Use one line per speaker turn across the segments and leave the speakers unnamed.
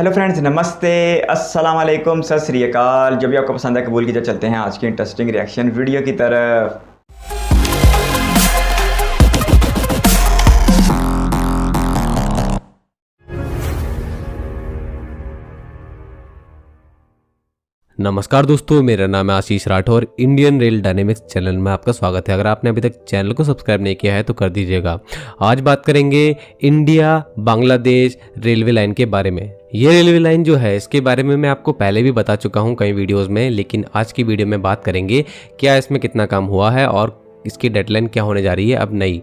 Hello friends, नमस्ते, अस्सलाम वालेकुम, सत श्री अकाल। जब भी आपको पसंद है कबूल कीजिए। चलते हैं आज की इंटरेस्टिंग रिएक्शन वीडियो की तरफ।
नमस्कार दोस्तों, मेरा नाम है Ashish Rathore. Indian rail dynamics channel में आपका स्वागत है। अगर आपने अभी तक चैनल को सब्सक्राइब नहीं किया है तो कर दीजिएगा। आज बात करेंगे इंडिया बांग्लादेश रेलवे लाइन के बारे में। ये रेलवे लाइन जो है इसके बारे में मैं आपको पहले भी बता चुका हूँ कई वीडियोस में, लेकिन आज की वीडियो में बात करेंगे क्या इसमें कितना काम हुआ है और इसकी डेडलाइन क्या होने जा रही है अब नई।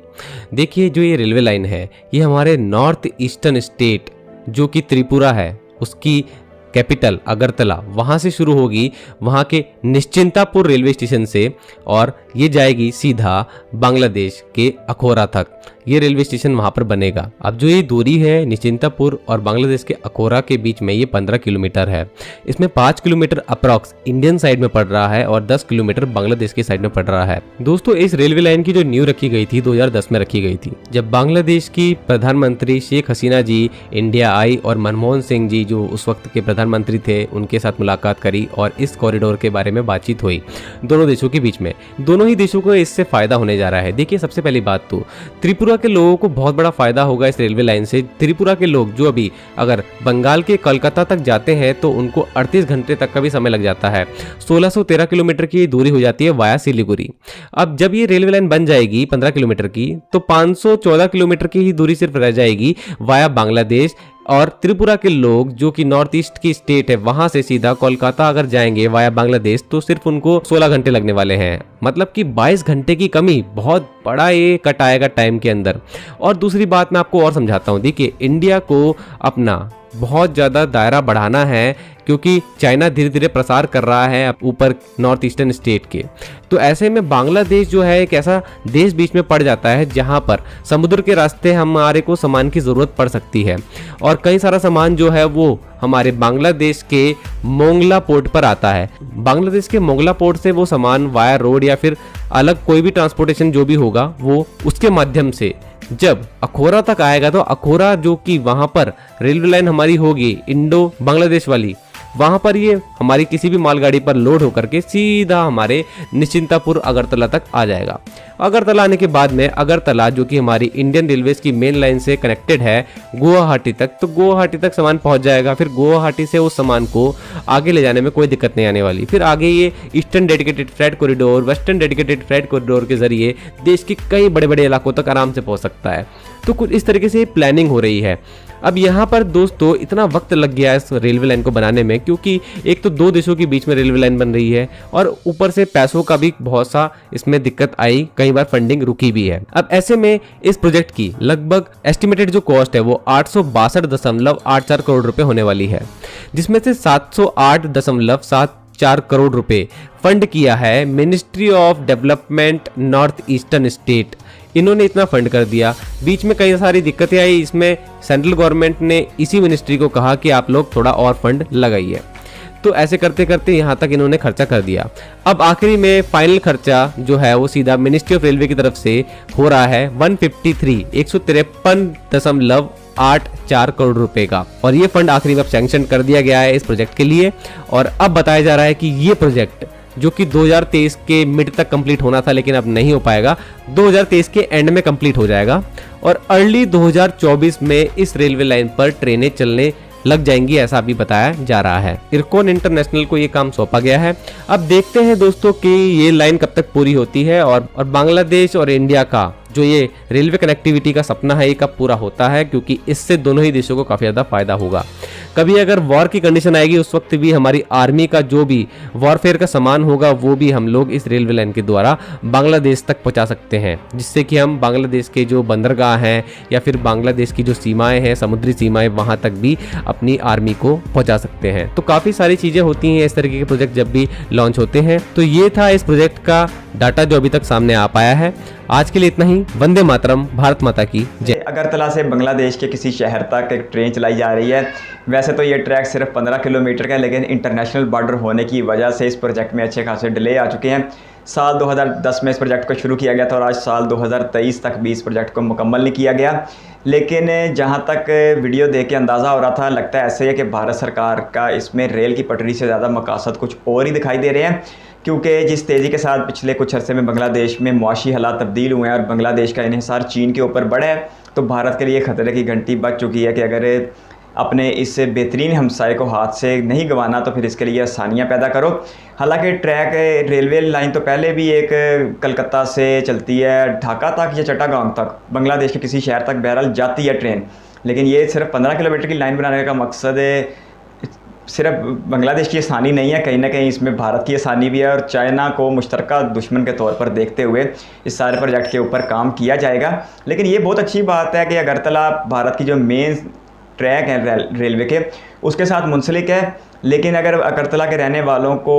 देखिए, जो ये रेलवे लाइन है ये हमारे नॉर्थ ईस्टर्न स्टेट जो कि त्रिपुरा है उसकी कैपिटल अगरतला वहाँ से शुरू होगी, वहाँ के निश्चिंतापुर रेलवे स्टेशन से, और ये जाएगी सीधा बांग्लादेश के अखोरा तक। ये रेलवे स्टेशन वहाँ पर बनेगा। अब जो ये दूरी है निश्चिंतापुर और बांग्लादेश के अखोरा के बीच में, ये 15 किलोमीटर है। इसमें 5 किलोमीटर अप्रॉक्स इंडियन साइड में पड़ रहा है और 10 किलोमीटर बांग्लादेश की साइड में पड़ रहा है। दोस्तों, इस रेलवे लाइन की जो नींव रखी गई थी 2010 में रखी गई थी, जब बांग्लादेश की प्रधानमंत्री शेख हसीना जी इंडिया आई और मनमोहन सिंह जी जो उस वक्त के प्रधानमंत्री थे उनके साथ मुलाकात करी और इस कॉरिडोर के बारे में बातचीत हुई दोनों देशों के बीच में। दोनों ही देशों को इससे फायदा होने जा रहा है। देखिए, सबसे पहली बात तो त्रिपुरा के लोगों को बहुत बड़ा फायदा होगा इस रेलवे लाइन से। त्रिपुरा के लोग जो अभी अगर बंगाल के कोलकाता तक जाते हैं तो उनको 38 घंटे तक का भी समय लग जाता है। 1613 किलोमीटर की दूरी हो जाती है वाया सिलीगुड़ी। अब जब ये रेलवे लाइन बन जाएगी 15 किलोमीटर की, तो 514 किलोमीटर की ही दूरी सिर्फ रह जाएगी वाया बांग्लादेश। और त्रिपुरा के लोग जो कि नॉर्थ ईस्ट की स्टेट है वहां से सीधा कोलकाता अगर जाएंगे वाया बांग्लादेश तो सिर्फ उनको 16 घंटे लगने वाले हैं। मतलब कि 22 घंटे की कमी, बहुत बड़ा ये कट आएगा टाइम के अंदर। और दूसरी बात मैं आपको और समझाता हूँ। देखिए, इंडिया को अपना बहुत ज़्यादा दायरा बढ़ाना है क्योंकि चाइना धीरे धीरे प्रसार कर रहा है ऊपर नॉर्थ ईस्टर्न स्टेट के। तो ऐसे में बांग्लादेश जो है एक ऐसा देश बीच में पड़ जाता है जहां पर समुद्र के रास्ते हमारे को सामान की ज़रूरत पड़ सकती है, और कई सारा सामान जो है वो हमारे बांग्लादेश के मोंगला पोर्ट पर आता है। बांग्लादेश के मोंगला पोर्ट से वो सामान वाया रोड या फिर अलग कोई भी ट्रांसपोर्टेशन जो भी होगा वो उसके माध्यम से जब अखोरा तक आएगा, तो अखोरा जो कि वहां पर रेलवे लाइन हमारी होगी इंडो बांग्लादेश वाली, वहां पर ये हमारी किसी भी मालगाड़ी पर लोड होकर के सीधा हमारे निश्चिंतापुर अगरतला तक आ जाएगा। अगरतला आने के बाद में अगरतला जो कि हमारी इंडियन रेलवेज की मेन लाइन से कनेक्टेड है गुवाहाटी तक, तो गुवाहाटी तक सामान पहुंच जाएगा। फिर गुवाहाटी से उस सामान को आगे ले जाने में कोई दिक्कत नहीं आने वाली। फिर आगे ये eastern dedicated freight corridor, western dedicated freight corridor के जरिए देश के कई बड़े बड़े इलाकों तक आराम से पहुंच सकता है। तो कुछ इस तरीके से प्लानिंग हो रही है। अब यहाँ पर दोस्तों इतना वक्त लग गया है इस रेलवे लाइन को बनाने में, क्योंकि एक तो दो देशों के बीच में रेलवे लाइन बन रही है और ऊपर से पैसों का भी बहुत सा इसमें दिक्कत आई, कई बार फंडिंग रुकी भी है। अब ऐसे में इस प्रोजेक्ट की लगभग एस्टिमेटेड जो कॉस्ट है वो 862.84 करोड़ रुपए होने वाली है, जिसमें से 708.74 करोड़ रुपए फंड किया है ministry of development north eastern state. इन्होंने इतना फंड कर दिया। बीच में कई सारी दिक्कतें आई, इसमें सेंट्रल गवर्नमेंट ने इसी मिनिस्ट्री को कहा कि आप लोग थोड़ा और फंड लगाइए। तो ऐसे करते करते यहाँ तक इन्होंने खर्चा कर दिया। अब आखिरी में फाइनल खर्चा जो है वो सीधा मिनिस्ट्री ऑफ रेलवे की तरफ से हो रहा है 153.84 करोड़ रुपए का, और ये फंड आखिरी में सैंक्शन कर दिया गया है इस प्रोजेक्ट के लिए। और अब बताया जा रहा है कि ये प्रोजेक्ट जो कि 2023 के मिड तक कंप्लीट होना था लेकिन अब नहीं हो पाएगा, 2023 के एंड में कंप्लीट हो जाएगा और अर्ली 2024 में इस रेलवे लाइन पर ट्रेनें चलने लग जाएंगी, ऐसा भी बताया जा रहा है। इरकॉन इंटरनेशनल को ये काम सौंपा गया है। अब देखते हैं दोस्तों कि ये लाइन कब तक पूरी होती है और बांग्लादेश और इंडिया का जो ये रेलवे कनेक्टिविटी का सपना है ये कब पूरा होता है, क्योंकि इससे दोनों ही देशों को काफ़ी ज़्यादा फायदा होगा। कभी अगर वॉर की कंडीशन आएगी उस वक्त भी हमारी आर्मी का जो भी वॉरफेयर का सामान होगा वो भी हम लोग इस रेलवे लाइन के द्वारा बांग्लादेश तक पहुंचा सकते हैं, जिससे कि हम बांग्लादेश के जो बंदरगाह हैं या फिर बांग्लादेश की जो सीमाएं हैं, समुद्री सीमाएं, वहां तक भी अपनी आर्मी को पहुंचा सकते हैं। तो काफ़ी सारी चीज़ें होती हैं इस तरीके के प्रोजेक्ट जब भी लॉन्च होते हैं। तो ये था इस प्रोजेक्ट का डाटा जो अभी तक सामने आ पाया है। आज के लिए इतना ही। वंदे मातरम, भारत माता की जय।
अगरतला से बांग्लादेश के किसी शहर तक एक ट्रेन चलाई जा रही है। वैसे तो ये ट्रैक सिर्फ 15 किलोमीटर का है, लेकिन इंटरनेशनल बॉर्डर होने की वजह से इस प्रोजेक्ट में अच्छे खासे डिले आ चुके हैं। साल 2010 में इस प्रोजेक्ट को शुरू किया गया था और आज साल 2023 तक भी इस प्रोजेक्ट को मुकम्मल नहीं किया गया। लेकिन जहाँ तक वीडियो देख के अंदाज़ा हो रहा था, लगता है ऐसे है कि भारत सरकार का इसमें रेल की पटरी से ज़्यादा मकासद कुछ और ही दिखाई दे रहे हैं, क्योंकि जिस तेज़ी के साथ पिछले कुछ अरसे में बांग्लादेश में मुआशी हालात तब्दील हुए हैं और बांग्लादेश का इन्हिसार चीन के ऊपर बढ़ा है, तो भारत के लिए ख़तरे की घंटी बज चुकी है कि अगर अपने इस बेहतरीन हमसाए को हाथ से नहीं गंवाना तो फिर इसके लिए आसानियाँ पैदा करो। हालांकि ट्रैक रेलवे लाइन तो पहले भी एक कलकत्ता से चलती है ढाका तक या चट्टागांव तक, बांग्लादेश के किसी शहर तक बहरहाल जाती है ट्रेन, लेकिन ये सिर्फ 15 किलोमीटर की लाइन बनाने का मकसद सिर्फ बांग्लादेश की आसानी नहीं है, कहीं ना कहीं इसमें भारत की आसानी भी है और चाइना को मुश्तरका दुश्मन के तौर पर देखते हुए इस सारे प्रोजेक्ट के ऊपर काम किया जाएगा। लेकिन ये बहुत अच्छी बात है कि अगरतला भारत की जो मेन ट्रैक है रेलवे के उसके साथ मुंसलिक है, लेकिन अगर अगरतला के रहने वालों को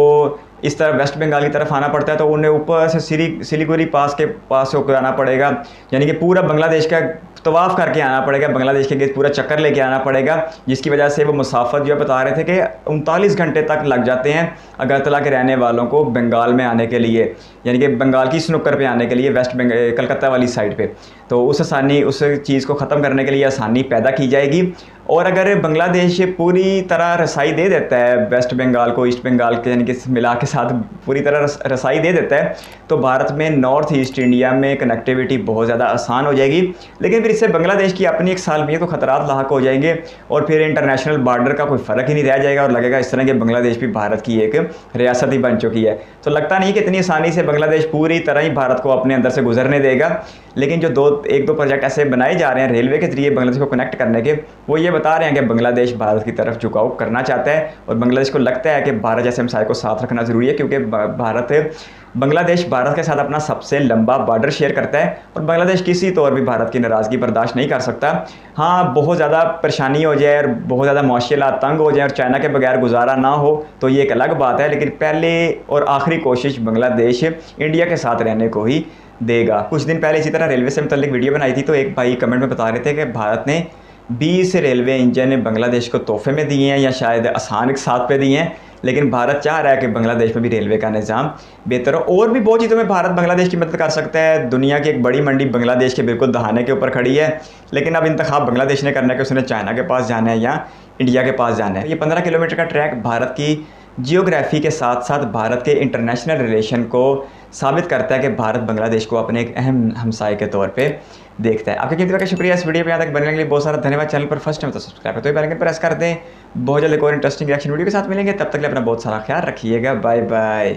इस तरफ वेस्ट बंगाल की तरफ आना पड़ता है तो उन्हें ऊपर से सिलीगुड़ी पास के पास होकर आना पड़ेगा, यानी कि पूरा बांग्लादेश का तवाफ़ करके आना पड़ेगा, बांग्लादेश के गेट पूरा चक्कर लेके आना पड़ेगा, जिसकी वजह से वो मुसाफत जो है बता रहे थे कि 39 घंटे तक लग जाते हैं अगरतला के रहने वालों को बंगाल में आने के लिए, यानी कि बंगाल की स्नुकर पे आने के लिए वेस्ट बंगाल कलकत्ता वाली साइड पे। तो उस चीज़ को ख़त्म करने के लिए आसानी पैदा की जाएगी। और अगर बांग्लादेश पूरी तरह रसाई दे देता है वेस्ट बंगाल को ईस्ट बंगाल के यानी कि मिला के साथ पूरी तरह रसाई दे देता है तो भारत में नॉर्थ ईस्ट इंडिया में कनेक्टिविटी बहुत ज़्यादा आसान हो जाएगी। लेकिन फिर इससे बांग्लादेश की अपनी एक सालमियत को खतरात लाक हो जाएंगे और फिर इंटरनेशनल बॉर्डर का कोई फ़र्क ही नहीं रह जाएगा और लगेगा इस तरह के बांग्लादेश भी भारत की एक रियासत ही बन चुकी है। तो लगता नहीं कि इतनी आसानी से बांग्लादेश पूरी तरह ही भारत को अपने अंदर से गुजरने देगा। लेकिन जो एक दो प्रोजेक्ट ऐसे बनाए जा रहे हैं रेलवे के जरिए बांग्लादेश को कनेक्ट करने के, वो ये बता रहे हैं कि बांग्लादेश भारत की तरफ झुकाव करना चाहता है और बांग्लादेश को लगता है कि भारत जैसे हमसाये को साथ रखना ज़रूरी है, क्योंकि बांग्लादेश भारत के साथ अपना सबसे लंबा बॉर्डर शेयर करता है और बांग्लादेश किसी तौर भी भारत की नाराज़गी बर्दाश्त नहीं कर सकता। हाँ, बहुत ज़्यादा परेशानी हो जाए और बहुत ज़्यादा मुआशी हालात तंग हो जाए और चाइना के बगैर गुजारा ना हो तो ये एक अलग बात है, लेकिन पहले और आखिरी कोशिश बांग्लादेश इंडिया के साथ रहने को ही देगा। कुछ दिन पहले इसी तरह रेलवे से मुतल्लिक वीडियो बनाई थी तो एक भाई कमेंट में बता रहे थे कि भारत ने 20 रेलवे इंजन बांग्लादेश को तोहफे में दिए हैं या शायद आसान के साथ पे दिए हैं, लेकिन भारत चाह रहा है कि बांग्लादेश में भी रेलवे का निज़ाम बेहतर हो। और भी बहुत चीज़ों में भारत बांग्लादेश की मदद कर सकता है। दुनिया की एक बड़ी मंडी बांग्लादेश के बिल्कुल दहाने के ऊपर खड़ी है, लेकिन अब इंतखाब बांग्लादेश ने करना है कि उसने चाइना के पास जाना है या इंडिया के पास जाना है। ये 15 किलोमीटर का ट्रैक भारत की जियोग्राफी के साथ साथ भारत के इंटरनेशनल रिलेशन को साबित करता है कि भारत बांग्लादेश को अपने एक अहम हमसाये के तौर पे देखता है। आपके कीमती वक्त का शुक्रिया इस वीडियो पे यहाँ तक बनने के लिए बहुत सारा धन्यवाद। चैनल पर फर्स्ट टाइम तो सब्सक्राइब है तो बेल आइकन प्रेस कर दें। बहुत जल्द एक और इंटरेस्टिंग रिएक्शन वीडियो के साथ मिलेंगे, तब तक के लिए अपना बहुत सारा ख्याल रखिएगा। Bye bye.